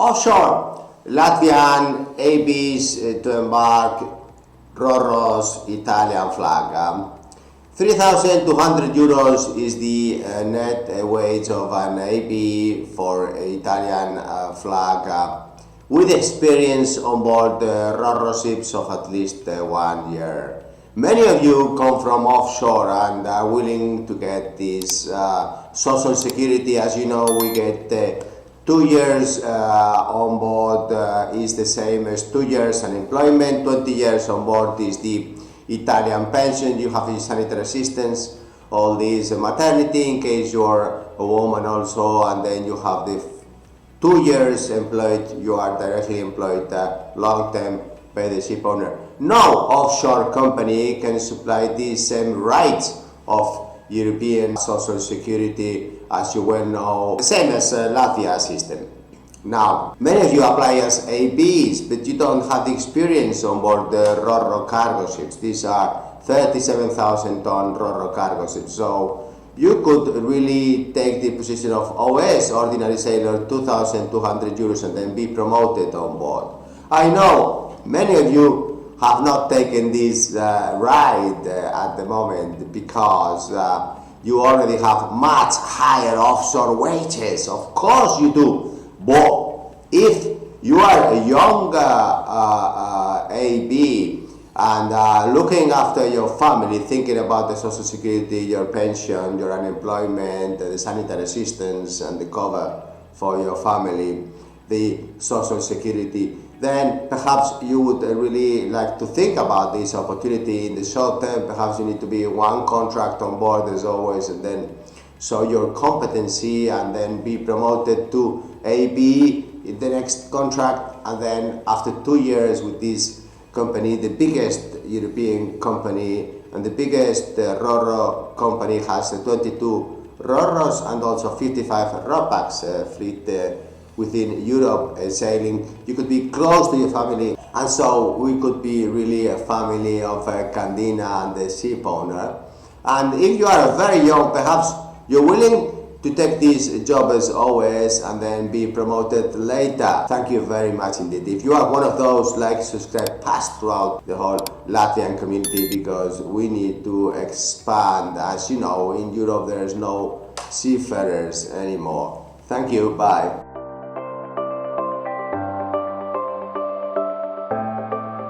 Offshore, Latvian ABs to Embark, Roro's Italian flag. 3,200 euros is the net wage of an AB for Italian flag with experience on board Roro ships of at least 1 year. Many of you come from offshore and are willing to get this social security. As you know, we get 2 years on board is the same as 2 years unemployment. 20 years on board is the Italian pension. You have the sanitary assistance, all this maternity in case you're a woman also, and then you have the 2 years employed, you are directly employed long term by the ship owner. No offshore company can supply the same rights of European social security, as you well know, the same as Latvia system. Now, many of you apply as ABs, but you don't have the experience on board the Roro cargo ships. These are 37,000 ton Roro cargo ships. So you could really take the position of OS, ordinary sailor, 2,200 euros, and then be promoted on board. I know many of you have not taken this ride at the moment because you already have much higher offshore wages. Of course you do. But if you are a young AB and looking after your family, thinking about the social security, your pension, your unemployment, the sanitary assistance and the cover for your family, the social security, then perhaps you would really like to think about this opportunity in the short term. Perhaps you need to be one contract on board as always, and then show your competency and then be promoted to AB in the next contract, and then after 2 years with this company, the biggest European company and the biggest Roro company, has 22 Roros and also 55 Ropax fleet within Europe sailing. You could be close to your family, and so we could be really a family of Candina and the ship owner. And if you are very young, perhaps you're willing to take this job as OS and then be promoted later. Thank you very much indeed. If you are one of those, like, subscribe, pass throughout the whole Latvian community, because we need to expand. As you know, in Europe there is no seafarers anymore. Thank you, bye.